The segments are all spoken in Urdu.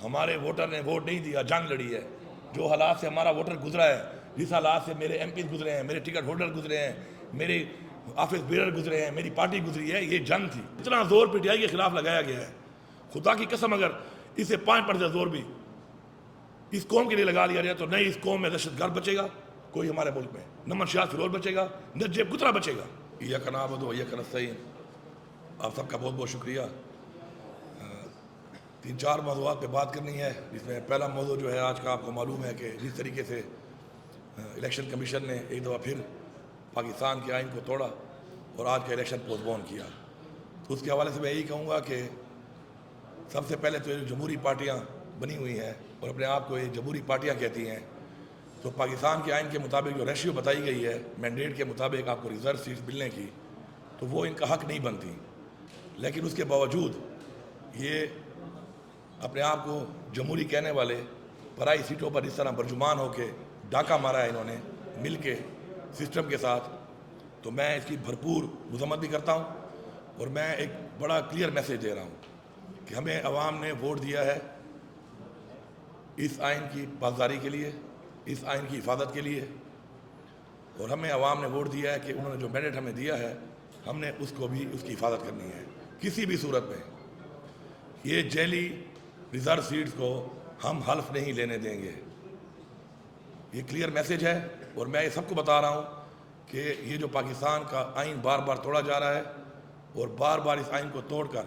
ہمارے ووٹر نے ووٹ نہیں دیا، جنگ لڑی ہے۔ جو حالات سے ہمارا ووٹر گزرا ہے، جس حالات سے میرے ایم پیز گزرے ہیں، میرے ٹکٹ ہولڈر گزرے ہیں، میرے آفس بیرر گزرے ہیں، میری پارٹی گزری ہے، یہ جنگ تھی۔ اتنا زور پی ٹی آئی کے خلاف لگایا گیا ہے، خدا کی قسم اگر اسے 5% زور بھی اس قوم کے لیے لگا لیا جائے تو نہ اس قوم میں دہشت گرد بچے گا کوئی ہمارے ملک میں، نہ منشیات فروغ بچے گا، نہ جیب کترا بچے گا۔ ایاک نعبد و ایاک نستعین۔ آپ سب کا بہت بہت شکریہ۔ 3-4 موضوعات پہ بات کرنی ہے، جس میں پہلا موضوع جو ہے آج کا آپ کو معلوم ہے کہ جس طریقے سے الیکشن کمیشن نے ایک دفعہ پھر پاکستان کے آئین کو توڑا اور آج کا الیکشن پوسٹ پون کیا، تو اس کے حوالے سے میں یہی کہوں گا کہ سب سے پہلے تو یہ جمہوری پارٹیاں بنی ہوئی ہیں اور اپنے آپ کو یہ جمہوری پارٹیاں کہتی ہیں، تو پاکستان کے آئین کے مطابق جو ریشیو بتائی گئی ہے مینڈیٹ کے مطابق آپ کو ریزرو سیٹس ملنے کی، تو وہ ان کا حق نہیں بنتی، لیکن اس کے باوجود یہ اپنے آپ کو جمہوری کہنے والے پرائی سیٹوں پر اس طرح برجمان ہو کے ڈاکہ مارا ہے انہوں نے مل کے سسٹم کے ساتھ، تو میں اس کی بھرپور مذمت بھی کرتا ہوں اور میں ایک بڑا کلیئر میسیج دے رہا ہوں کہ ہمیں عوام نے ووٹ دیا ہے اس آئین کی پاسداری کے لیے، اس آئین کی حفاظت کے لیے، اور ہمیں عوام نے ووٹ دیا ہے کہ انہوں نے جو مینڈیٹ ہمیں دیا ہے ہم نے اس کو بھی اس کی حفاظت کرنی ہے۔ کسی بھی صورت میں یہ جعلی ریزرو سیٹس کو ہم حلف نہیں لینے دیں گے، یہ کلیئر میسیج ہے۔ اور میں یہ سب کو بتا رہا ہوں کہ یہ جو پاکستان کا آئین بار بار توڑا جا رہا ہے اور بار بار اس آئین کو توڑ کر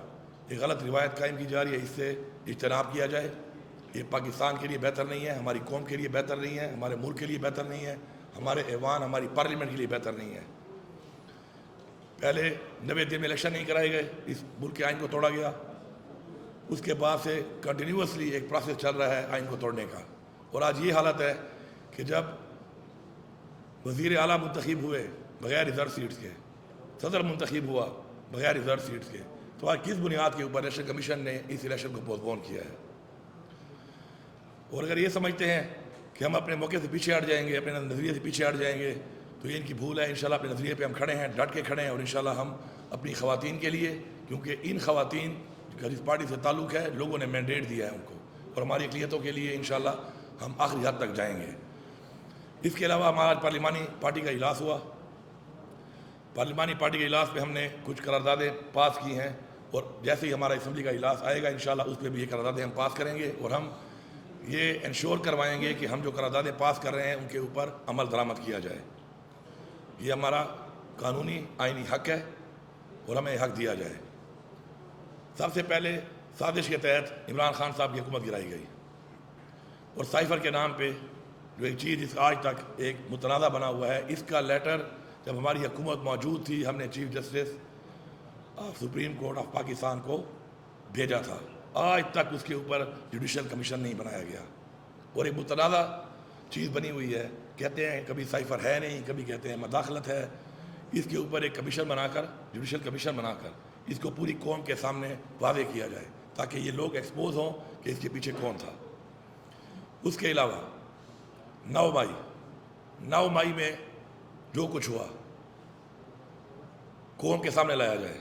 ایک غلط روایت قائم کی جا رہی ہے، اس سے اجتناب کیا جائے۔ یہ پاکستان کے لیے بہتر نہیں ہے، ہماری قوم کے لیے بہتر نہیں ہے، ہمارے ملک کے لیے بہتر نہیں ہے، ہمارے ایوان ہماری پارلیمنٹ کے لیے بہتر نہیں ہے۔ پہلے 90 دن میں الیکشن نہیں کرائے گئے، اس ملک کے آئین کو توڑا گیا، اس کے بعد سے کنٹینیوسلی ایک پروسیس چل رہا ہے آئین کو توڑنے کا، اور آج یہ حالت ہے کہ جب وزیر اعلیٰ منتخب ہوئے بغیر ریزرو سیٹس کے، صدر منتخب ہوا بغیر ریزرو سیٹس کے، تو آج کس بنیاد کے اوپر الیکشن کمیشن نے اس الیکشن کو پوسٹ پون کیا ہے؟ اور اگر یہ سمجھتے ہیں کہ ہم اپنے موقع سے پیچھے ہٹ جائیں گے، اپنے نظریے سے پیچھے ہٹ جائیں گے، تو یہ ان کی بھول ہے۔ انشاءاللہ اپنے نظریے پہ ہم کھڑے ہیں، ڈٹ کے کھڑے ہیں، اور انشاءاللہ ہم اپنی خواتین کے لیے، کیونکہ ان خواتین کا جس پارٹی سے تعلق ہے لوگوں نے مینڈیٹ دیا ہے ان کو، اور ہماری اقلیتوں کے لیے انشاءاللہ ہم آخری حد تک جائیں گے۔ اس کے علاوہ ہمارا پارلیمانی پارٹی کا اجلاس ہوا، پارلیمانی پارٹی کے اجلاس پہ ہم نے کچھ قراردادیں پاس کی ہیں، اور جیسے ہی ہمارا اسمبلی کا اجلاس آئے گا انشاءاللہ اس پہ بھی یہ قراردادیں ہم پاس کریں گے، اور ہم یہ انشور کروائیں گے کہ ہم جو قراردادیں پاس کر رہے ہیں ان کے اوپر عمل درآمد کیا جائے۔ یہ ہمارا قانونی آئینی حق ہے اور ہمیں حق دیا جائے۔ سب سے پہلے سازش کے تحت عمران خان صاحب کی حکومت گرائی گئی، اور سائفر کے نام پہ جو ایک چیز اس آج تک ایک متنازع بنا ہوا ہے، اس کا لیٹر جب ہماری حکومت موجود تھی ہم نے chief justice of supreme court of Pakistan کو بھیجا تھا، آج تک اس کے اوپر جوڈیشل کمیشن نہیں بنایا گیا، اور ایک متنازع چیز بنی ہوئی ہے۔ کہتے ہیں کبھی سائفر ہے نہیں، کبھی کہتے ہیں مداخلت ہے۔ اس کے اوپر ایک کمیشن بنا کر، جوڈیشل کمیشن بنا کر اس کو پوری قوم کے سامنے واضح کیا جائے تاکہ یہ لوگ ایکسپوز ہوں کہ اس کے پیچھے کون تھا۔ اس کے علاوہ 9 مئی میں جو کچھ ہوا قوم کے سامنے لایا جائے۔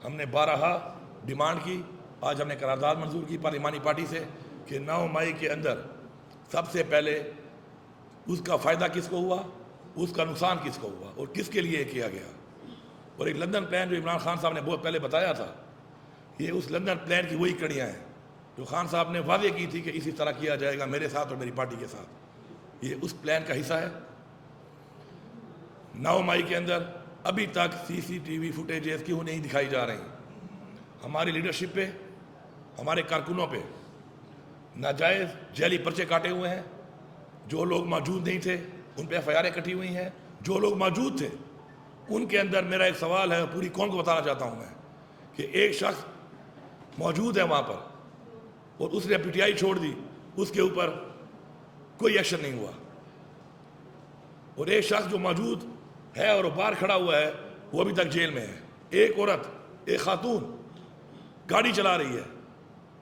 ہم نے 12 ڈیمانڈ کی، آج ہم نے قرارداد منظور کی پارلیمانی پارٹی سے کہ 9 مئی کے اندر سب سے پہلے اس کا فائدہ کس کو ہوا، اس کا نقصان کس کو ہوا، اور کس کے لیے کیا گیا۔ اور ایک لندن پلان جو عمران خان صاحب نے بہت پہلے بتایا تھا، یہ اس لندن پلان کی وہی کڑیاں ہیں جو خان صاحب نے واضح کی تھی کہ اسی طرح کیا جائے گا میرے ساتھ اور میری پارٹی کے ساتھ۔ یہ اس پلان کا حصہ ہے۔ 9 مئی کے اندر ابھی تک CCTV فوٹیجز کیوں نہیں دکھائی جا رہی؟ ہماری لیڈرشپ پہ، ہمارے کارکنوں پہ ناجائز جعلی پرچے کاٹے ہوئے ہیں۔ جو لوگ موجود نہیں تھے ان پہ FIR کٹی ہوئی ہیں، جو لوگ موجود تھے ان کے اندر میرا ایک سوال ہے، پوری قوم کو بتانا چاہتا ہوں میں کہ ایک شخص موجود ہے وہاں پر اور اس نے PTI چھوڑ دی، اس کے اوپر کوئی ایکشن نہیں ہوا، اور ایک شخص جو موجود ہے اور باہر کھڑا ہوا ہے وہ ابھی تک جیل میں ہے۔ ایک عورت، ایک خاتون گاڑی چلا رہی ہے،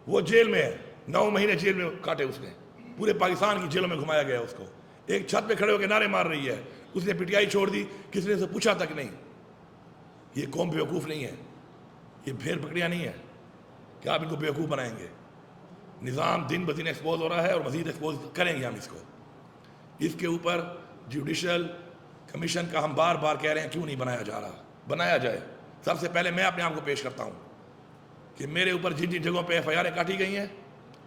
وہ جیل میں ہے، 9 مہینے جیل میں کاٹے اس نے، پورے پاکستان کی جیلوں میں گھمایا گیا اس کو۔ ایک چھت پہ کھڑے ہو کے نعرے مار رہی ہے، اس نے PTI چھوڑ دی، کسی نے اسے پوچھا تک نہیں۔ یہ قوم بیوقوف نہیں ہے، یہ بھیڑ بکریاں نہیں ہے کہ آپ ان کو بیوقوف بنائیں گے۔ نظام دن بدن ایکسپوز ہو رہا ہے اور مزید ایکسپوز کریں گے ہم اس کو. اس کے اوپر جوڈیشل کمیشن کا ہم بار بار کہہ رہے ہیں کیوں نہیں بنایا جا رہا. بنایا جائے. سب سے پہلے میں اپنے آپ کو پیش کرتا ہوں کہ میرے اوپر جن جن جگہوں پہ FIR کاٹی گئی ہیں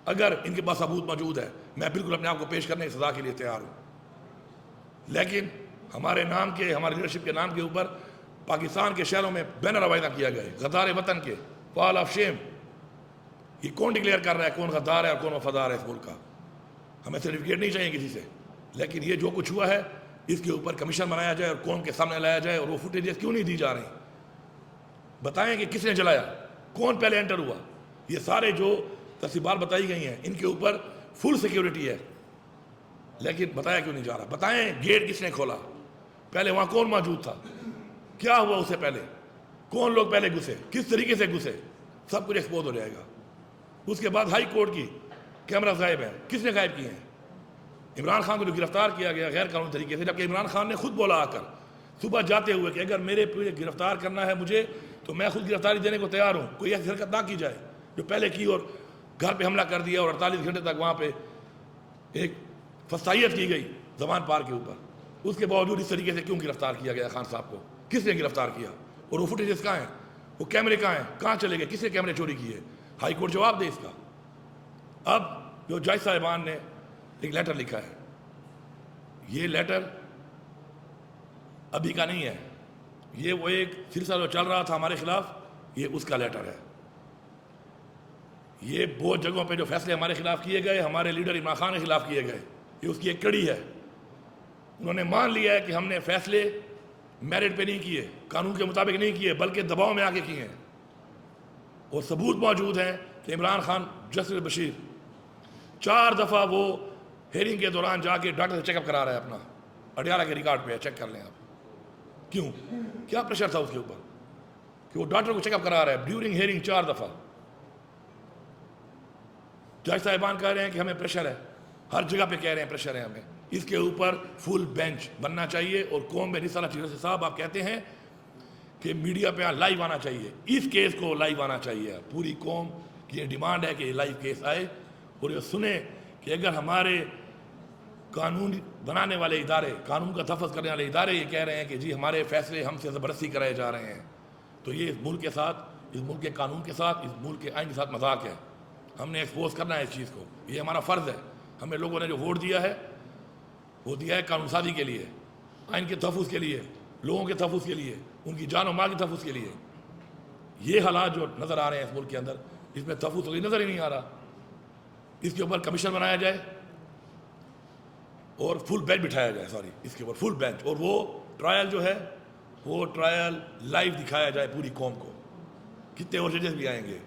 اگر ان کے پاس ثبوت موجود ہے میں بالکل اپنے آپ کو پیش کرنے کی سزا کے لیے تیار ہوں. لیکن ہمارے نام کے ہماری لیڈرشپ کے نام کے اوپر پاکستان کے شہروں میں بینر روانہ کیا گیا ہے غدار وطن کے فال آف شیم. یہ کون ڈکلیئر کر رہا ہے کون غدار ہے اور کون وفادار ہے اس ملک کا؟ ہمیں سرٹیفکیٹ نہیں چاہیے کسی سے. لیکن یہ جو کچھ ہوا ہے اس کے اوپر کمیشن بنایا جائے اور قوم کے سامنے لایا جائے. اور وہ فوٹیجز کیوں نہیں دی جا رہی؟ بتائیں کہ کس نے جلایا, کون پہلے انٹر ہوا. یہ سارے جو تفصیلات بتائی گئی ہیں ان کے اوپر فل سیکیورٹی ہے لیکن بتایا کیوں نہیں جا رہا. بتائیں گیٹ کس نے کھولا, پہلے وہاں کون موجود تھا, کیا ہوا اس سے پہلے, کون لوگ پہلے گھسے, کس طریقے سے گھسے, سب کچھ ایکسپوز ہو جائے گا. اس کے بعد ہائی کورٹ کی کیمرہ غائب ہیں, کس نے غائب کیے ہیں؟ عمران خان کو جو گرفتار کیا گیا غیر قانونی طریقے سے, جبکہ عمران خان نے خود بولا آ کر صبح جاتے ہوئے کہ اگر میرے پورے گرفتار کرنا ہے مجھے تو میں خود گرفتاری دینے کو تیار ہوں, کوئی ایسی حرکت نہ کی جائے جو پہلے کی اور گھر پہ حملہ کر دیا اور 48 گھنٹے تک وہاں پہ ایک فسائیت کی گئی زمان پار کے اوپر. اس کے باوجود اس طریقے سے کیوں گرفتار کیا گیا خان صاحب کو, کس نے گرفتار کیا, اور وہ فوٹیجز کہاں ہیں, وہ کیمرے کہاں ہیں, کہاں چلے گئے, کس نے کیمرے چوری کیے؟ ہائی کورٹ جواب دے اس کا. اب جو جج صاحبان نے ایک لیٹر لکھا ہے, یہ لیٹر ابھی کا نہیں ہے, یہ وہ ایک سلسلہ جو چل رہا تھا ہمارے خلاف, یہ اس کا لیٹر ہے. یہ بہت جگہوں پہ جو فیصلے ہمارے خلاف کیے گئے, ہمارے لیڈر عمران خان کے خلاف کیے گئے, یہ اس کی ایک کڑی ہے. انہوں نے مان لیا ہے کہ ہم نے فیصلے میرٹ پہ نہیں کیے, قانون کے مطابق نہیں کیے, بلکہ دباؤ میں آ کے کیے ہیں. اور ثبوت موجود ہیں کہ عمران خان جسٹس بشیر 4 دفعہ وہ ہیئرنگ کے دوران جا کے ڈاکٹر سے چیک اپ کرا رہا ہے اپنا, اڈیالہ کے ریکارڈ پہ ہے, چیک کر لیں آپ. کیوں, کیا پریشر تھا اس کے اوپر کہ وہ ڈاکٹر کو چیک اپ کرا رہا ہے ڈیورنگ ہیئرنگ 4 دفعہ. جج صاحبان کہہ رہے ہیں کہ ہمیں پریشر ہے, ہر جگہ پہ کہہ رہے ہیں پریشر ہے ہمیں. اس کے اوپر فل بینچ بننا چاہیے. اور قوم میں نثار چیزوں سے صاحب آپ کہتے ہیں کہ میڈیا پہ لائیو آنا چاہیے, اس کیس کو لائیو آنا چاہیے. پوری قوم کی یہ ڈیمانڈ ہے کہ یہ لائیو کیس آئے اور یہ سنیں کہ اگر ہمارے قانون بنانے والے ادارے, قانون کا تحفظ کرنے والے ادارے یہ کہہ رہے ہیں کہ جی ہمارے فیصلے ہم سے زبردستی کرائے جا رہے ہیں, تو یہ اس ملک کے ساتھ, اس ملک کے قانون کے ساتھ, اس ملک کے آئین کے ساتھ مذاق ہے. ہم نے ایکسپوز کرنا ہے اس چیز کو, یہ ہمارا فرض ہے. ہمیں لوگوں نے جو ووٹ دیا ہے وہ دیا ہے قانون سازی کے لیے, آئین کے تحفظ کے لیے, لوگوں کے تحفظ کے لیے, ان کی جان و مال کے تحفظ کے لیے. یہ حالات جو نظر آ رہے ہیں اس ملک کے اندر, اس میں تحفظ تو نظر ہی نہیں آ رہا. اس کے اوپر کمیشن بنایا جائے اور فل بینچ بٹھایا جائے, اس کے اوپر فل بینچ, اور وہ ٹرائل جو ہے وہ ٹرائل لائیو دکھایا جائے پوری قوم کو. کتنے اور ججز بھی آئیں گے,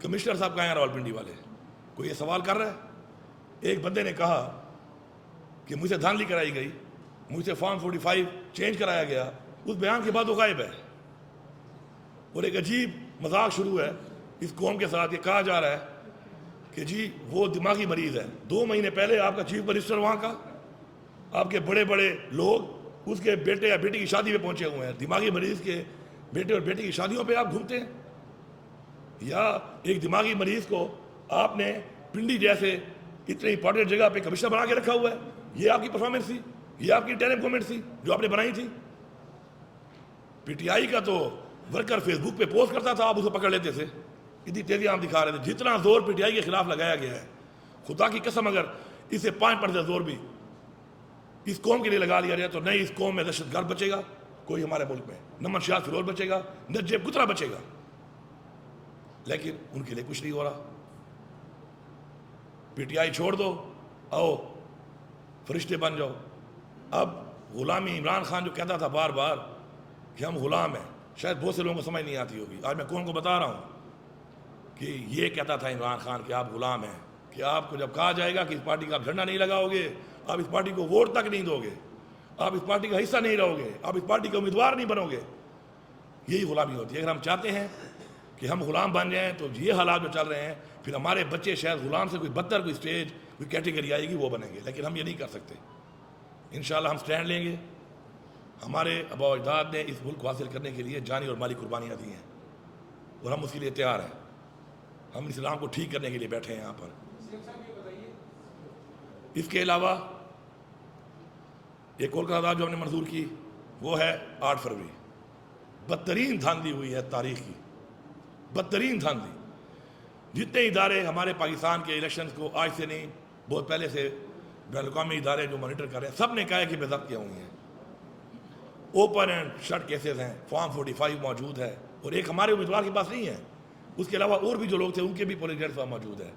کمشنر صاحب کہاں ہیں راولپنڈی والے, کوئی یہ سوال کر رہا ہے؟ ایک بندے نے کہا کہ مجھ سے دھاندلی کرائی گئی, مجھ سے فارم 45 چینج کرایا گیا, اس بیان کے بعد وہ غائب ہے. اور ایک عجیب مذاق شروع ہے اس قوم کے ساتھ, یہ کہا جا رہا ہے کہ جی وہ دماغی مریض ہے. 2 مہینے پہلے آپ کا چیف منسٹر وہاں کا, آپ کے بڑے بڑے لوگ اس کے بیٹے یا بیٹی کی شادی پہ پہنچے ہوئے ہیں. دماغی مریض کے بیٹے اور بیٹی کی شادیوں پہ آپ گھومتے ہیں؟ یا ایک دماغی مریض کو آپ نے پنڈی جیسے اتنی امپورٹنٹ جگہ پہ کمشنر بنا کے رکھا ہوا ہے؟ یہ آپ کی پرفارمنس تھی, یہ آپ کی ٹیلنٹ گورنمنٹ تھی جو آپ نے بنائی تھی. پی ٹی آئی کا تو ورکر فیس بک پہ پوسٹ کرتا تھا, آپ اسے پکڑ لیتے تھے, اتنی تیزی آپ دکھا رہے تھے. جتنا زور پی ٹی آئی کے خلاف لگایا گیا ہے, خدا کی قسم اگر اسے 5% زور بھی اس قوم کے لیے لگا لیا جائے تو نہیں اس قوم میں دہشت گرد بچے گا کوئی ہمارے ملک میں, نہ منشیات فروغ بچے گا, نہ جیب کترا بچے گا. لیکن ان کے لیے کچھ نہیں ہو رہا. پی ٹی آئی چھوڑ دو, آؤ فرشتے بن جاؤ. اب غلامی, عمران خان جو کہتا تھا بار بار کہ ہم غلام ہیں, شاید بہت سے لوگوں کو سمجھ نہیں آتی ہوگی. آج میں کون کو بتا رہا ہوں کہ یہ کہتا تھا عمران خان کہ آپ غلام ہیں, کہ آپ کو جب کہا جائے گا کہ اس پارٹی کا آپ جھنڈا نہیں لگاؤ گے, آپ اس پارٹی کو ووٹ تک نہیں دو گے, آپ اس پارٹی کا حصہ نہیں رہو گے, آپ اس پارٹی کا امیدوار نہیں بنو گے, یہی غلامی ہوتی ہے. اگر ہم چاہتے ہیں کہ ہم غلام بن جائیں تو یہ حالات جو چل رہے ہیں پھر ہمارے بچے شاید غلام سے کوئی بدتر کوئی اسٹیج کوئی کیٹیگری آئے گی وہ بنیں گے. لیکن ہم یہ نہیں کر سکتے. انشاءاللہ ہم سٹینڈ لیں گے. ہمارے آباء و اجداد نے اس ملک کو حاصل کرنے کے لیے جانی اور مالی قربانیاں دی ہیں اور ہم اس کے لیے تیار ہیں. ہم اسلام کو ٹھیک کرنے کے لیے بیٹھے ہیں یہاں پر. اس کے علاوہ ایک اور قرارداد جو ہم نے منظور کی وہ ہے 8 فروری. بدترین دھاندلی ہوئی ہے تاریخ کی, بدترین دھاندلی. جتنے ادارے ہمارے پاکستان کے الیکشنز کو آج سے نہیں بہت پہلے سے بین الاقوامی ادارے جو مانیٹر کر رہے ہیں, سب نے کہا ہے کہ بے ضابطگیاں ہوئی ہیں. اوپن اینڈ شٹ کیسز ہیں, فارم 45 موجود ہے, اور ایک ہمارے امیدوار کے پاس نہیں ہے, اس کے علاوہ اور بھی جو لوگ تھے ان کے بھی پولیس ڈیٹس موجود ہے.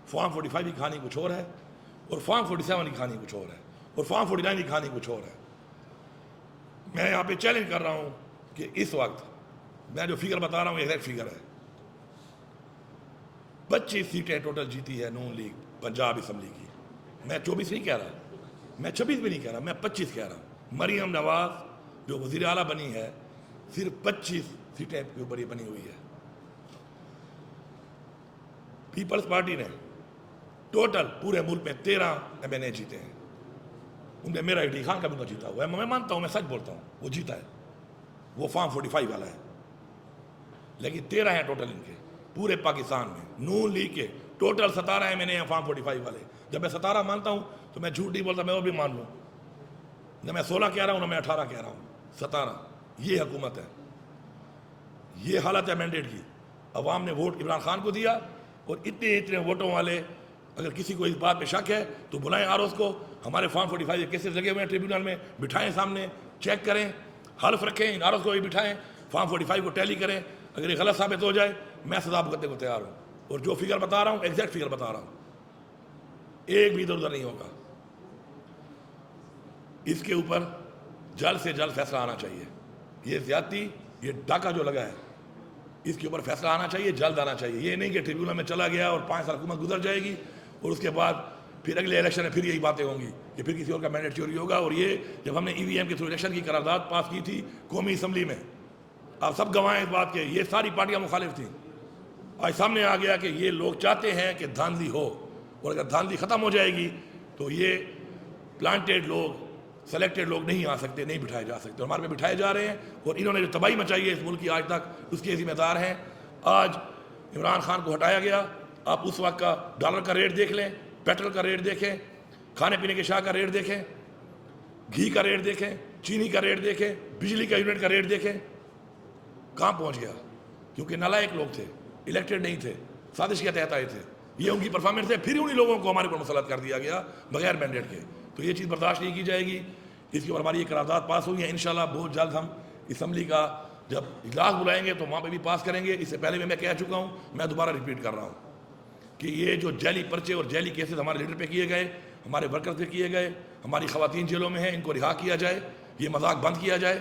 فارم 45 کی کہانی کچھ اور ہے, اور فارم 47 کی کہانی کچھ اور ہے, اور فارم 49 کی کہانی کچھ اور ہے. میں یہاں پہ چیلنج کر رہا ہوں کہ اس وقت میں جو فگر بتا رہا ہوں ایگزیکٹ فگر ہے. 25 سیٹیں ٹوٹل جیتی ہے نون لیگ پنجاب اسمبلی کی. میں 24 نہیں کہہ رہا, میں 26 بھی نہیں کہہ رہا, میں 25 کہہ رہا ہوں. مریم نواز جو وزیر اعلیٰ بنی ہے صرف 25 سیٹیں کے اوپر یہ بنی ہوئی ہے. پیپلز پارٹی نے ٹوٹل پورے ملک میں 13 MNA جیتے ہیں. ان میں میرا ایڈی خان کا بھی جیتا ہوا ہے, میں مانتا ہوں, میں سچ بولتا ہوں, وہ جیتا ہے, وہ فارم 45 والا ہے. لیکن 13 ہیں ٹوٹل ان کے پورے پاکستان میں. نون لیگ کے ٹوٹل 17 MNA ہیں فارم 45 والے. جب میں 17 مانتا ہوں تو میں جھوٹ نہیں بولتا, میں وہ بھی مان لوں. نہ میں 16 کہہ رہا ہوں, نہ میں 18 کہہ رہا ہوں, 17. یہ حکومت ہے, یہ حالت ہے مینڈیٹ کی. عوام نے ووٹ عمران خان کو دیا, اور اتنے ووٹوں والے اگر کسی کو اس بات پہ شک ہے تو بلائیں آروز کو. ہمارے فارم 45 کیسز لگے ہوئے ہیں ٹریبیونل میں, بٹھائیں سامنے, چیک کریں, حلف رکھیں, ان آروز کو بھی بٹھائیں, فارم 45 کو ٹیلی کریں. اگر یہ غلط ثابت ہو جائے میں سزا بھگتنے کو تیار ہوں, اور جو فگر بتا رہا ہوں ایگزیکٹ فگر بتا رہا ہوں, ایک بھی ادھر ادھر نہیں ہوگا. اس کے اوپر جلد سے جلد فیصلہ آنا چاہیے. یہ زیادتی, یہ ڈاکہ جو لگا ہے, اس کے اوپر فیصلہ آنا چاہیے, جلد آنا چاہیے. یہ نہیں کہ ٹریبیونل میں چلا گیا اور 5 سال حکومت گزر جائے گی اور اس کے بعد پھر اگلے الیکشن میں پھر یہی باتیں ہوں گی کہ پھر کسی اور کا مینڈیٹ چوری ہوگا. اور یہ جب ہم نے EVM کے تھرو الیکشن کی قرارداد پاس کی تھی قومی اسمبلی میں, آپ سب گواہ ہیں اس بات کے, یہ ساری پارٹیاں مخالف تھیں. آج سامنے آ گیا کہ یہ لوگ چاہتے ہیں کہ دھاندلی ہو, اور اگر دھاندلی ختم ہو جائے گی تو یہ پلانٹیڈ لوگ, سلیکٹڈ لوگ نہیں آ سکتے, نہیں بٹھائے جا سکتے. ہمارے پہ بٹھائے جا رہے ہیں, اور انہوں نے جو تباہی مچائی ہے اس ملک کی آج تک, اس کے ذمہ دار ہیں. آج عمران خان کو ہٹایا گیا, آپ اس وقت کا ڈالر کا ریٹ دیکھ لیں, پیٹرول کا ریٹ دیکھیں, کھانے پینے کے شاہ کا ریٹ دیکھیں, گھی کا ریٹ دیکھیں, چینی کا ریٹ دیکھیں, بجلی کا یونٹ کا ریٹ دیکھیں, کہاں پہنچ گیا. کیونکہ نالائق لوگ تھے, الیکٹڈ نہیں تھے, سازش کے تحت آئے تھے, یہ ان کی پرفارمنس ہے. پھر انہی لوگوں کو ہمارے اوپر مسلط کر دیا گیا بغیر مینڈیٹ کے. تو یہ چیز برداشت نہیں کی جائے گی. اس کے اوپر ہماری یہ قرارداد پاس ہوئی ہے. انشاءاللہ بہت جلد ہم اسمبلی کا جب اجلاس بلائیں گے تو وہاں پہ بھی پاس کریں گے. اس سے پہلے بھی میں کہہ چکا ہوں, میں دوبارہ ریپیٹ کر رہا ہوں کہ یہ جو جعلی پرچے اور جعلی کیسز ہمارے لیڈر پہ کیے گئے, ہمارے ورکر پہ کیے گئے, ہماری خواتین جیلوں میں ہیں, ان کو رہا کیا جائے. یہ مذاق بند کیا جائے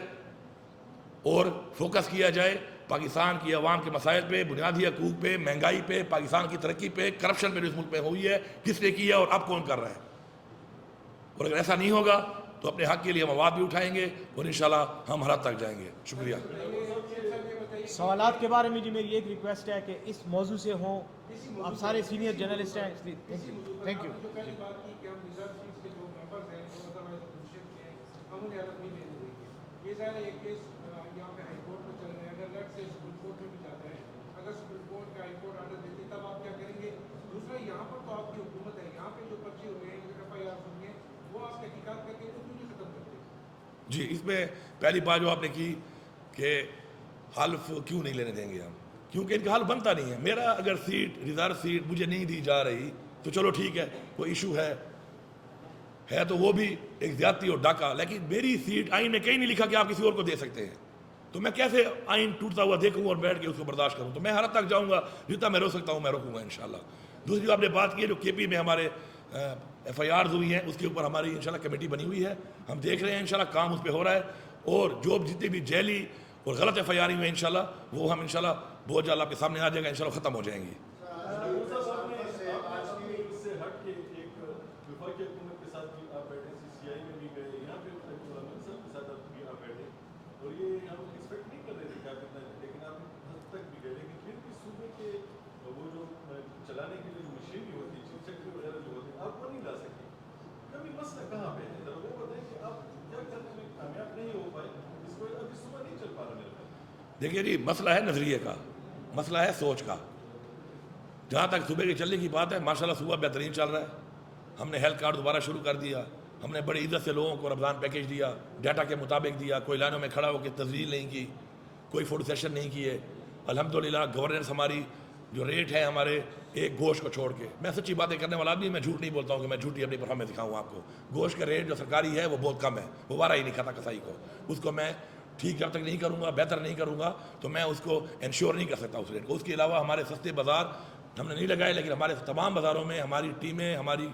اور فوکس کیا جائے پاکستان کی عوام کے مسائل پہ, بنیادی حقوق پہ, مہنگائی پہ, پاکستان کی ترقی پہ, کرپشن پہ جو اس ملک میں ہوئی ہے, کس نے کی ہے اور اب کون کر رہا ہے. اور اگر ایسا نہیں ہوگا تو اپنے حق کے لیے ہم آواز بھی اٹھائیں گے اور انشاءاللہ ہم ہر حد تک جائیں گے. شکریہ. سوالات کے بارے میں جی میری ایک ریکویسٹ ہے کہ اس موضوع سے ہوں, آپ سارے سینئر جرنلسٹ ہیں. Thank you. یہ سارا ایک کیس یہاں پہ ہائی کورٹ میں چل رہے ہیں, اگر لیٹ سے سپریم کورٹ میں بھی جاتا ہے, اگر سپریم کورٹ کا ہائی کورٹ آرڈر دیتے تب آپ کیا کریں گے؟ دوسرا, یہاں پر تو آپ کی حکومت ہے, یہاں پہ جو پرچے ہوئے ہیں, FIR ہوئی ہیں, وہ آپ تحقیقات کر کے تو کیوں نہیں ختم کرتے؟ جی, اس میں پہلی بات جو آپ نے کی کہ حلف کیوں نہیں لینے دیں گے ہم, کیونکہ ان کا حلف بنتا نہیں ہے. میرا اگر سیٹ, ریزرو سیٹ مجھے نہیں دی جا رہی تو چلو ٹھیک ہے, کوئی ایشو ہے تو وہ بھی ایک زیادتی اور ڈاکہ. لیکن میری سیٹ آئین میں کہیں نہیں لکھا کہ آپ کسی اور کو دے سکتے ہیں, تو میں کیسے آئین ٹوٹتا ہوا دیکھوں اور بیٹھ کے اس کو برداشت کروں؟ تو میں ہر حد تک جاؤں گا, جتنا میں روک سکتا ہوں میں روکوں گا انشاءاللہ. دوسری جو آپ نے بات کی ہے, جو KP میں ہمارے FIRs ہوئی ہیں, اس کے اوپر ہماری انشاءاللہ کمیٹی بنی ہوئی ہے, ہم دیکھ رہے ہیں انشاءاللہ کام اس پہ ہو رہا ہے. اور جو جتنے بھی جعلی اور غلط FIR ہوئی ہیں انشاءاللہ وہ ہم انشاءاللہ بہت جلد آپ کے سامنے آ جائے گا, انشاءاللہ ختم ہو جائیں گی. دیکھیے جی, مسئلہ ہے نظریے کا, مسئلہ ہے سوچ کا. جہاں تک صوبے کے چلنے کی بات ہے, ماشاءاللہ صوبہ بہترین چل رہا ہے. ہم نے ہیلتھ کارڈ دوبارہ شروع کر دیا. ہم نے بڑی عزت سے لوگوں کو رمضان پیکیج دیا, ڈیٹا کے مطابق دیا, کوئی لائنوں میں کھڑا ہو کے تزلیل نہیں کی, کوئی فوٹو سیشن نہیں کیے. الحمدللہ گورننس ہماری جو ریٹ ہے ہمارے ایک گوشت کو چھوڑ کے, میں سچی باتیں کرنے والا آدمی, میں جھوٹ نہیں بولتا ہوں کہ میں جھوٹی اپنی پرفارمنس دکھاؤں آپ کو. گوشت کا ریٹ جو سرکاری ہے وہ بہت کم ہے, وہ وارہ ہی نہیں کھاتا کسائی کو. اس کو میں ٹھیک جب تک نہیں کروں گا, بہتر نہیں کروں گا, تو میں اس کو انشور نہیں کر سکتا اس ریٹ کو. اس کے علاوہ ہمارے سستے بازار ہم نے نہیں لگائے, لیکن ہمارے تمام بازاروں میں ہماری ٹیمیں, ہماری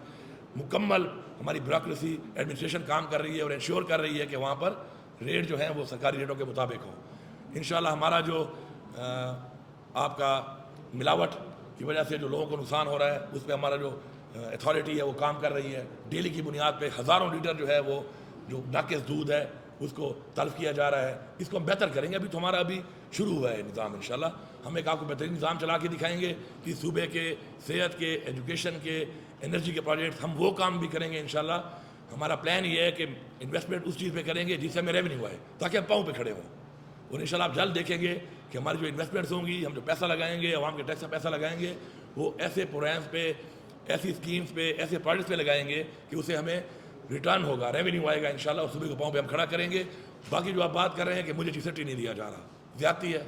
مکمل ہماری بیوروکریسی ایڈمنسٹریشن کام کر رہی ہے اور انشور کر رہی ہے کہ وہاں پر ریٹ جو ہیں وہ سرکاری ریٹوں کے مطابق ہوں. انشاءاللہ ہمارا جو آپ کا ملاوٹ کی وجہ سے جو لوگوں کو نقصان ہو رہا ہے, اس پہ ہمارا جو اتھارٹی ہے وہ کام کر رہی ہے. ڈیلی کی بنیاد پہ ہزاروں لیٹر جو ہے وہ جو ناقص دودھ ہے اس کو تلف کیا جا رہا ہے. اس کو ہم بہتر کریں گے. ابھی تو ہمارا ابھی شروع ہوا ہے نظام. انشاءاللہ ہم ایک آپ کو بہترین نظام چلا کے دکھائیں گے کہ صوبے کے صحت کے, ایجوکیشن کے, انرجی کے پروجیکٹ, ہم وہ کام بھی کریں گے انشاءاللہ. ہمارا پلان یہ ہے کہ انویسٹمنٹ اس چیز پہ کریں گے جس سے ہمیں ریونیو آئے, تاکہ ہم پاؤں پہ کھڑے ہوں. اور انشاءاللہ آپ جلد دیکھیں گے کہ ہماری جو انویسٹمنٹس ہوں گی, ہم جو پیسہ لگائیں گے, عوام کے ٹیکس سے پیسہ لگائیں گے, وہ ایسے پروگرامس پہ, ایسی اسکیمس پہ, ایسے پروجیکٹس پہ لگائیں گے کہ اسے ہمیں ریٹرن ہوگا, ریونیو آئے گا انشاءاللہ. اور صوبے کو پاؤں پہ ہم کھڑا کریں گے. باقی جو آپ بات کر رہے ہیں کہ مجھے ٹی نہیں دیا جا رہا, زیادتی ہے.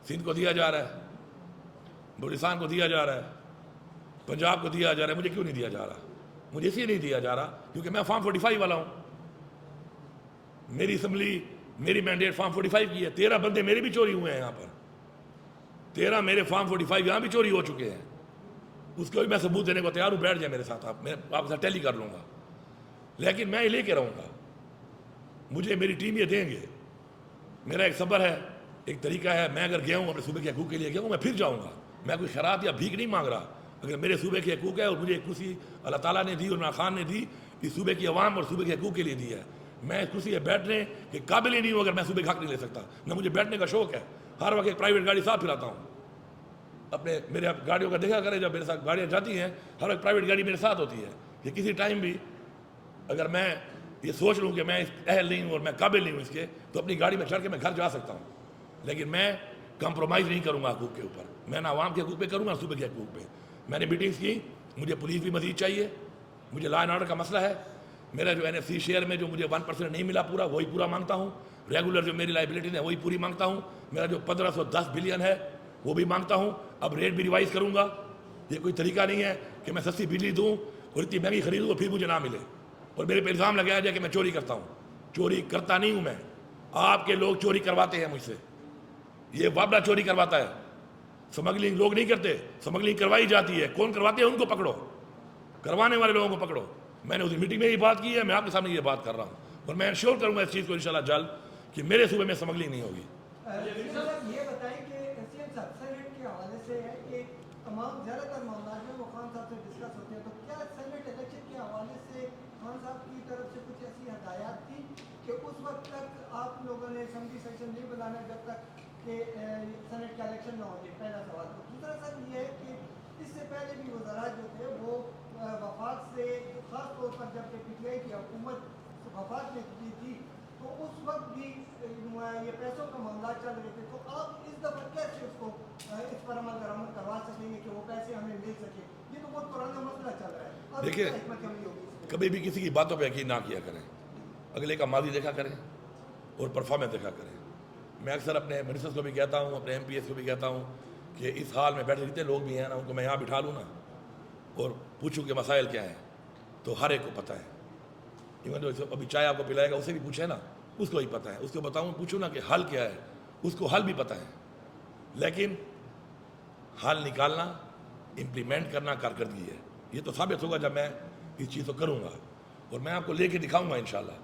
سندھ کو دیا جا رہا ہے, بلوچستان کو دیا جا رہا ہے, پنجاب کو دیا جا رہا ہے. مجھے کیوں نہیں دیا جا رہا؟ مجھے اس لیے نہیں دیا جا رہا کیونکہ میں فارم 45 والا ہوں. میری اسمبلی, میری مینڈیٹ فارم 45 کی ہے. 13 بندے میرے بھی چوری ہوئے ہیں یہاں پر. 13 میرے فارم 45 یہاں بھی چوری ہو چکے ہیں. اس کو بھی میں ثبوت دینے کو تیار ہوں, بیٹھ جائیں میرے ساتھ آپ, میں آپ کے ساتھ ٹیلی کر لوں گا. لیکن میں یہ لے کے رہوں گا, مجھے میری ٹیم یہ دیں گے. میرا ایک صبر ہے, ایک طریقہ ہے. میں اگر گیا ہوں اپنے صوبے کے حقوق کے لیے گیا ہوں, میں پھر جاؤں گا. میں کوئی خیرات یا بھیک نہیں مانگ رہا. اگر میرے صوبے کے حقوق ہے اور مجھے ایک کرسی اللہ تعالیٰ نے دی اور عمران خان نے دی, اس صوبے کی عوام اور صوبے کے حقوق کے لیے دی ہے. میں اس کرسی پہ بیٹھنے کے قابل ہی نہیں ہوں اگر میں صوبے کا حق نہیں لے سکتا. نہ مجھے بیٹھنے کا شوق ہے. ہر وقت ایک پرائیویٹ گاڑی ساتھ پھراتا ہوں اپنے. میرے گاڑیوں کا دیکھا کریں, جب میرے ساتھ گاڑیاں جاتی ہیں ہر ایک پرائیویٹ گاڑی میرے ساتھ ہوتی ہے. کہ کسی ٹائم بھی اگر میں یہ سوچ لوں کہ میں اس اہل نہیں ہوں اور میں قابل نہیں ہوں اس کے, تو اپنی گاڑی میں چڑھ کے میں گھر جا سکتا ہوں. لیکن میں کمپرومائز نہیں کروں گا حقوق کے اوپر. میں نہ عوام کے حقوق پہ کروں گا, نہ صوبے کے حقوق پہ. میں نے میٹنگز کی, مجھے پولیس بھی مزید چاہیے. مجھے لا اینڈ آرڈر کا مسئلہ ہے. میرا جو NFC شیئر میں جو مجھے 1% نہیں ملا پورا, وہی پورا مانگتا ہوں. ریگولر جو میری لائبلٹی ہے وہی پوری مانگتا ہوں. میرا جو 1510 بلین ہے وہ بھی مانگتا ہوں. اب ریٹ بھی ریوائز کروں گا. یہ کوئی طریقہ نہیں ہے کہ میں سستی بجلی دوں اور اتنی مہنگی خریدوں اور پھر مجھے نہ ملے, اور میرے پہ الزام لگایا جائے کہ میں چوری کرتا ہوں. چوری کرتا نہیں ہوں میں. آپ کے لوگ چوری کرواتے ہیں مجھ سے. یہ وابلہ چوری کرواتا ہے. سمگلنگ لوگ نہیں کرتے, سمگلنگ کروائی جاتی ہے. کون کرواتے ہیں ان کو پکڑو, کروانے والے لوگوں کو پکڑو. میں نے اس میٹنگ میں یہ بات کی ہے, میں آپ کے سامنے یہ بات کر رہا ہوں, اور میں انشور کروں گا اس چیز کو انشاءاللہ جلد کہ میرے صوبے میں سمگلنگ نہیں ہوگی. یہ بتائیں کہ SCM صاحب سینٹ کے حوالے سے ہے کہ تمام زیادہ تر معاملات میں وہ خان صاحب سے ڈسکس ہوتے ہیں, تو کیا سینٹ الیکشن کے حوالے سے خان صاحب کی طرف سے کچھ ایسی ہدایات تھی کہ اس وقت تک آپ لوگوں نے اسمبلی سیشن نہیں بلانا جب تک کہ سینٹ کا الیکشن نہ ہو جائے؟ پہلا سوال. تو دوسرا سر یہ ہے کہ اس سے پہلے بھی وزراء جو تھے وہ وفاق سے, خاص طور پر جب کہ PTI کی حکومت وفاق نے کی تھی, تو اس وقت بھی یہ پیسوں کا معاملہ چل رہے تھے. تو آپ اس دفعہ کیسے اس کو اس پر عمل درآمد کروا سکیں گے کہ وہ پیسے ہمیں مل سکے؟ یہ تو بہت پرانا مسئلہ چل رہا ہے. دیکھیے, کبھی بھی کسی کی باتوں پہ یقین نہ کیا کریں. اگلے کا ماضی دیکھا کریں اور پرفارمنس دیکھا کریں. میں اکثر اپنے منسٹرز کو بھی کہتا ہوں, اپنے MPs کو بھی کہتا ہوں کہ اس حال میں بیٹھے جتنے لوگ بھی ہیں نا, ان کو میں یہاں بٹھا لوں نا اور پوچھوں کہ مسائل کیا ہیں, تو ہر ایک کو پتہ ہے. ایون جو ابھی چائے آپ کو پلائے گا اسے بھی پوچھے نا, اس کو ہی پتہ ہے. اس کو بتاؤں, پوچھوں نا کہ حل کیا ہے, اس کو حل بھی پتہ ہے. لیکن حل نکالنا, امپلیمنٹ کرنا کارکردگی ہے. یہ تو ثابت ہوگا جب میں اس چیز کو کروں گا, اور میں آپ کو لے کے دکھاؤں گا انشاءاللہ,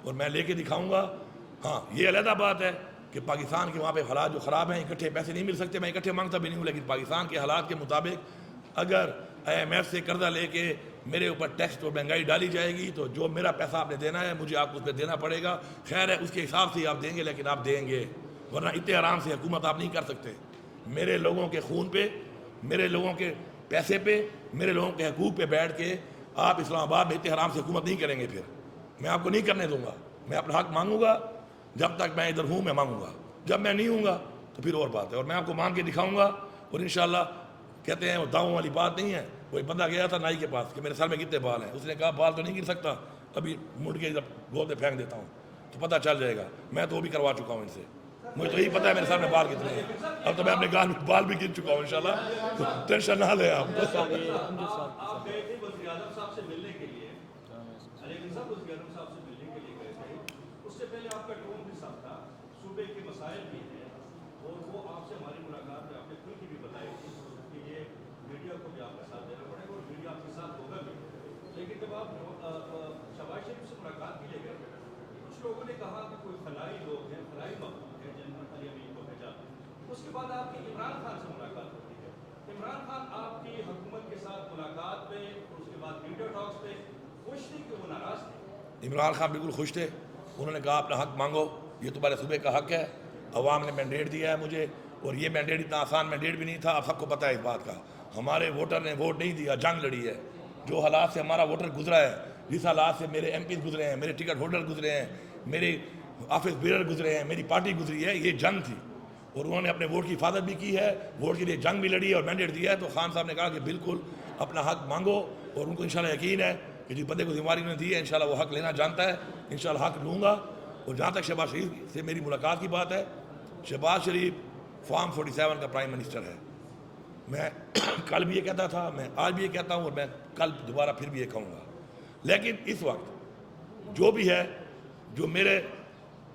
اور میں لے کے دکھاؤں گا. ہاں, یہ علیحدہ بات ہے کہ پاکستان کے وہاں پہ حالات جو خراب ہیں, اکٹھے پیسے نہیں مل سکتے. میں اکٹھے مانگتا بھی نہیں ہوں, لیکن پاکستان کے حالات کے مطابق اگر IMF سے قرضہ لے کے میرے اوپر ٹیکس اور مہنگائی ڈالی جائے گی, تو جو میرا پیسہ آپ نے دینا ہے مجھے آپ کو اس پہ دینا پڑے گا. خیر ہے, اس کے حساب سے ہی آپ دیں گے, لیکن آپ دیں گے, ورنہ اتنے آرام سے حکومت آپ نہیں کر سکتے. میرے لوگوں کے خون پہ, میرے لوگوں کے پیسے پہ, میرے لوگوں کے حقوق پہ بیٹھ کے آپ اسلام آباد میں اتنے آرام سے حکومت نہیں کریں گے. پھر میں آپ کو نہیں کرنے دوں گا. میں اپنا حق مانگوں گا, جب تک میں ادھر ہوں میں مانگوں گا. جب میں نہیں ہوں گا تو پھر اور بات ہے, اور میں آپ کو مانگ کے دکھاؤں گا. اور انشاءاللہ کہتے ہیں وہ دعووں والی بات نہیں ہے, کوئی بندہ گیا تھا نائی کے پاس کہ میرے سر میں کتنے بال ہیں, اس نے کہا بال تو نہیں گر سکتا, ابھی مڑ کے جب گود میں پھینک دیتا ہوں تو پتہ چل جائے گا. میں تو وہ بھی کروا چکا ہوں ان سے, مجھے تو یہی پتہ ہے میرے سر میں بال کتنے ہیں. اب تو میں اپنے گال میں بال بھی گن چکا ہوں انشاءاللہ, تو ٹینشن نہ لیں آپ. آپ گئے تھے وزیر اعظم صاحب سے ملنے کے لیے, علیہ صاحب وزیر اعظم صاحب سے ملنے کے لیے گئے تھے. اس سے پہلے آپ کا ٹون بھی صاف تھا, صوبے کے مسائل بھی ہیں, اور وہ آپ سے ہماری ملاقات میں آپ نے کھل کے بھی بتائی تھی کہ یہ میڈیا کو بھی آپ کا ساتھ دینا پڑے گا اور میڈیا آپ کے ساتھ ہوگا بھی. لیکن جب آپ شہباز شریف سے ملاقات کے لیے گئے, کچھ لوگوں نے کہا کہ کوئی خلائی لوگ ہیں, خلائی مخلوق ہیں جن پر علی امین کو بھیجا. اس کے بعد آپ کی عمران خان سے ملاقات ہوتی ہے. عمران خان آپ کی حکومت کے ساتھ ملاقات پہ اور اس کے بعد میڈیا ٹاکس پہ خوش تھے کہ وہ ناراض تھے؟ عمران خان بالکل خوش تھے. انہوں نے کہا اپنا حق مانگو, یہ تمہارے صوبے کا حق ہے, عوام نے مینڈیٹ دیا ہے مجھے, اور یہ مینڈیٹ اتنا آسان مینڈیٹ بھی نہیں تھا, آپ سب کو پتہ ہے اس بات کا. ہمارے ووٹر نے ووٹ نہیں دیا, جنگ لڑی ہے. جو حالات سے ہمارا ووٹر گزرا ہے, جس حالات سے میرے ایم پیز گزرے ہیں, میرے ٹکٹ ہولڈر گزرے ہیں, میرے آفس بیرر گزرے ہیں, میری پارٹی گزری ہے, یہ جنگ تھی. اور انہوں نے اپنے ووٹ کی حفاظت بھی کی ہے, ووٹ کے لیے جنگ بھی لڑی ہے اور مینڈیٹ دیا ہے. تو خان صاحب نے کہا کہ بالکل اپنا حق مانگو, اور ان کو انشاءاللہ یقین ہے کہ جس بندے کو ذمہ داری انہوں نے دی ہے انشاءاللہ وہ حق لینا جانتا ہے, انشاءاللہ حق لوں گا. اور جہاں تک شہباز شریف سے میری ملاقات کی بات ہے, شہباز شریف فارم 47 کا پرائم منسٹر ہے. میں کل بھی یہ کہتا تھا, میں آج بھی یہ کہتا ہوں, اور میں کل دوبارہ پھر بھی یہ کہوں گا. لیکن اس وقت جو بھی ہے, جو میرے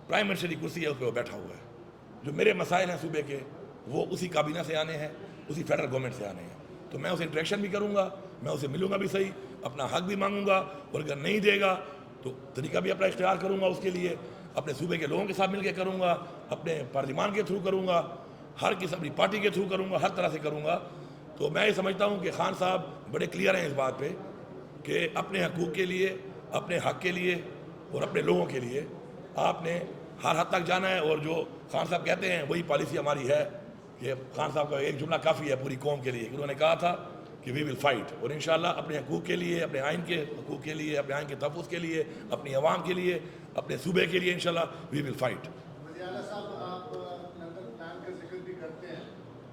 پرائم منسٹر کی کرسی ہے اس پہ وہ بیٹھا ہوا ہے. جو میرے مسائل ہیں صوبے کے, وہ اسی کابینہ سے آنے ہیں, اسی فیڈرل گورنمنٹ سے آنے ہیں. تو میں اسے انٹریکشن بھی کروں گا, میں اسے ملوں گا بھی صحیح, اپنا حق بھی مانگوں گا, اور اگر نہیں دے گا تو طریقہ بھی اپنا اختیار کروں گا اس کے لیے, اپنے صوبے کے لوگوں کے ساتھ مل کے کروں گا, اپنے پارلیمان کے تھرو کروں گا, ہر کسی اپنی پارٹی کے تھرو کروں گا, ہر طرح سے کروں گا. تو میں یہ سمجھتا ہوں کہ خان صاحب بڑے کلیئر ہیں اس بات پہ کہ اپنے حقوق کے لیے, اپنے حق کے لیے اور اپنے لوگوں کے لیے آپ نے ہر حد تک جانا ہے. اور جو خان صاحب کہتے ہیں وہی پالیسی ہماری ہے, کہ خان صاحب کا ایک جملہ کافی ہے پوری قوم کے لیے, کہ انہوں نے کہا تھا کہ وی ول فائٹ, اور انشاءاللہ اپنے حقوق کے لیے, اپنے آئین کے حقوق کے لیے, اپنے آئین کے تحفظ کے لیے, اپنی عوام کے لیے, اپنے صوبے کے لیے انشاءاللہ وی ول فائٹ. وزیر اعلیٰ صاحب, آپ لندن پلان کا ذکر بھی کرتے ہیں,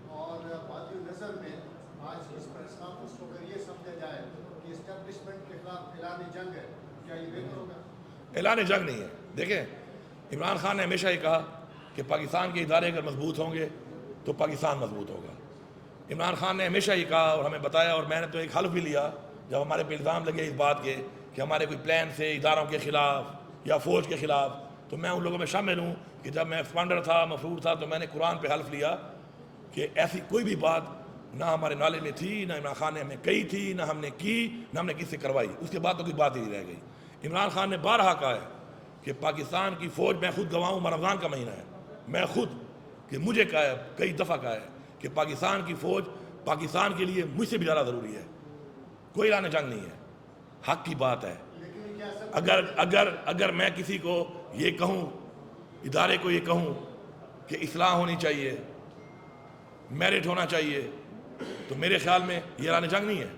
اور بادی نظر میں آج اس پریس کانفرنس کو اگر یہ سمجھا جائے کہ اسٹیبلشمنٹ کے خلاف اعلان جنگ ہے, کیا یہ بہتر ہوگا؟ اعلان جنگ نہیں ہے. دیکھیں, عمران خان نے ہمیشہ یہ کہا کہ پاکستان کے ادارے اگر مضبوط ہوں گے تو پاکستان مضبوط ہوگا. عمران خان نے ہمیشہ یہ کہا اور ہمیں بتایا, اور میں نے تو ایک حلف بھی لیا جب ہمارے پہ الزام لگے اس بات کے کہ ہمارے کوئی پلان سے اداروں کے خلاف یا فوج کے خلاف, تو میں ان لوگوں میں شامل ہوں کہ جب میں ایکسپانڈر تھا, مفرور تھا, تو میں نے قرآن پہ حلف لیا کہ ایسی کوئی بھی بات نہ ہمارے نالے میں تھی, نہ عمران خان نے ہمیں کہی تھی, نہ ہم نے کی, نہ ہم نے کس سے کروائی. اس کے بعد تو کوئی بات ہی نہیں رہ گئی. عمران خان نے بارہا کہا ہے کہ پاکستان کی فوج, میں خود گواہ ہوں, رمضان کا مہینہ ہے, میں خود کہ مجھے کہا ہے, کئی دفعہ کہا ہے کہ پاکستان کی فوج پاکستان کے لیے مجھ سے بھی زیادہ ضروری ہے. کوئی اعلان جنگ نہیں ہے, حق کی بات ہے. اگر میں کسی کو یہ کہوں, ادارے کو یہ کہوں کہ اصلاح ہونی چاہیے, میرٹ ہونا چاہیے, تو میرے خیال میں یہ اعلان جنگ نہیں ہے.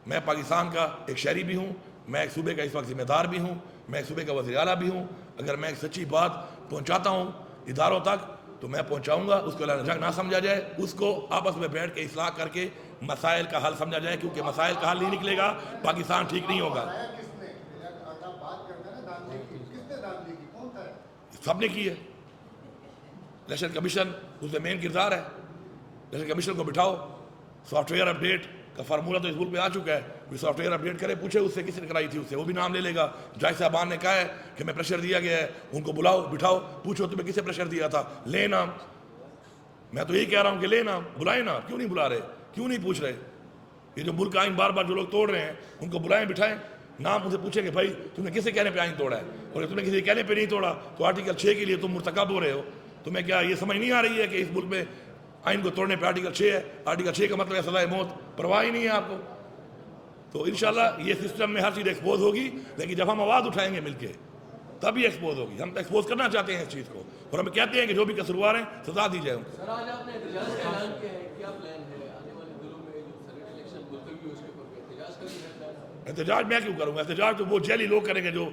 میں پاکستان کا ایک شہری بھی ہوں, میں ایک صوبے کا اس وقت ذمہ دار بھی ہوں, میں ایک صوبے کا وزیر اعلیٰ بھی ہوں. اگر میں ایک سچی بات پہنچاتا ہوں اداروں تک تو میں پہنچاؤں گا, اس کو اعلان جنگ نہ سمجھا جائے, اس کو آپس میں بیٹھ کے اصلاح کر کے مسائل کا حل سمجھا جائے, کیونکہ مسائل کا حل نہیں نکلے گا پاکستان ٹھیک نہیں ہوگا. سب نے کی ہے, الیکشن کمیشن اس میں مین کردار ہے. الیکشن کمیشن کو بٹھاؤ, سافٹ ویئر اپڈیٹ کا فارمولہ تو اس ملک پہ آ چکا ہے, کوئی سافٹ ویئر اپڈیٹ کرے, پوچھے اس سے کس نے کرائی تھی, اس سے وہ بھی نام لے لے گا. جائے صاحبان نے کہا ہے کہ میں پریشر دیا گیا ہے, ان کو بلاؤ, بٹھاؤ, پوچھو تمہیں کسے پریشر دیا تھا, لے نام. میں تو یہی کہہ رہا ہوں کہ لے نام, بلائیں نا, کیوں نہیں بلا رہے, کیوں نہیں پوچھ رہے؟ یہ جو ملک آئین بار بار جو لوگ توڑ رہے ہیں ان کو بلائیں, بٹھائیں, نام ان سے پوچھیں کہ بھائی تم نے کسے کہنے پہ آئین توڑا ہے, اور تم نے کسی کہنے پہ نہیں توڑا تو آرٹیکل 6 کے لیے تم مرتکب ہو رہے ہو. تمہیں کیا یہ سمجھ نہیں آ رہی ہے کہ اس ملک میں آئین کو توڑنے پہ آرٹیکل 6 ہے, آرٹیکل 6 کا مطلب ہے سزائے موت, پرواہ ہی نہیں ہے آپ کو. تو انشاءاللہ یہ سسٹم میں ہر چیز ایکسپوز ہوگی, لیکن جب ہم آواز اٹھائیں گے مل کے تبھی ایکسپوز ہوگی. ہم ایکسپوز کرنا چاہتے ہیں اس چیز کو, اور ہم کہتے ہیں کہ جو بھی قصوروار ہیں سزا دی جائے ان کو. سر, آج آپ نے احتجاج کا اعلان کیا ہے, کیا پلان ہے آنے والے دنوں میں جو سینیٹ الیکشن ملتوی ہو اس کے اوپر احتجاج کا بھی ہے؟ احتجاج میں کیوں کروں گا, احتجاج تو وہ جیلی لوگ کریں گے جو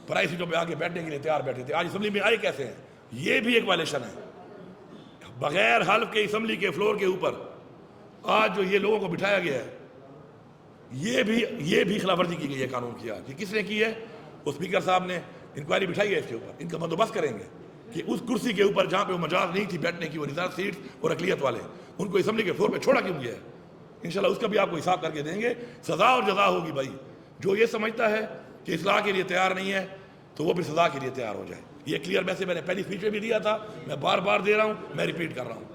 پرائی سیٹوں پہ آگے بیٹھنے کے لیے تیار بیٹھے تھے. آج اسمبلی میں آئے کیسے ہیں, یہ بھی ایک وائلیشن ہے. بغیر حلف کے اسمبلی کے فلور کے اوپر آج جو یہ لوگوں کو بٹھایا گیا ہے, یہ بھی خلاف ورزی کی گئی ہے قانون کی آج. یہ کس نے کی ہے؟ وہ اسپیکر صاحب نے انکوائری بٹھائی ہے اس کے اوپر. ان کا بندوبست کریں گے کہ اس کرسی کے اوپر جہاں پہ وہ مجاز نہیں تھی بیٹھنے کی، وہ ریزرو سیٹس اور اقلیت والے، ان کو اسمبلی کے فلور پہ چھوڑا کیوں گیا ہے. انشاءاللہ اس کا بھی آپ کو حساب کر کے دیں گے. سزا اور جزا ہوگی بھائی. جو یہ سمجھتا ہے کہ اصلاح کے لیے تیار نہیں ہے تو وہ بھی سزا کے لیے تیار ہو جائے. یہ کلیئر میسج میں نے پہلی اسپیچ میں بھی دیا تھا، میں بار بار دے رہا ہوں، میں ریپیٹ کر رہا ہوں.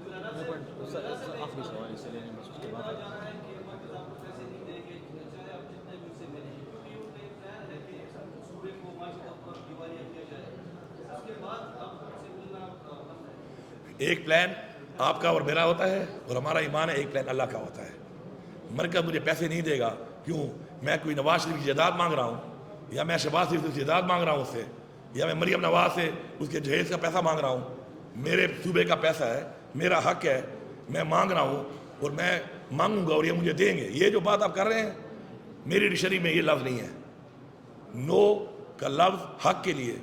آخری سوال اس سے لینے میں اس کے بعد ایک پلان آپ کا اور میرا ہوتا ہے اور ہمارا ایمان ہے ایک پلان اللہ کا ہوتا ہے. مرکز مجھے پیسے نہیں دے گا. کیوں؟ میں کوئی نواز شریف کی جائیداد مانگ رہا ہوں، یا میں شہباز شریف کی جائیداد مانگ رہا ہوں اس سے، یا میں مریم نواز سے اس کے جہیز کا پیسہ مانگ رہا ہوں. میرے صوبے کا پیسہ ہے، میرا حق ہے، میں مانگ رہا ہوں اور میں مانگوں گا اور یہ مجھے دیں گے. یہ جو بات آپ کر رہے ہیں میری ڈکشنری میں یہ لفظ نہیں ہے. نو کا لفظ حق کے لیے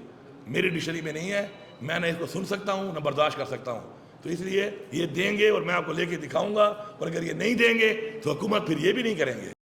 میری ڈکشنری میں نہیں ہے. میں نہ اس کو سن سکتا ہوں نہ برداشت کر سکتا ہوں. تو اس لیے یہ دیں گے اور میں آپ کو لے کے دکھاؤں گا، اور اگر یہ نہیں دیں گے تو حکومت پھر یہ بھی نہیں کریں گے.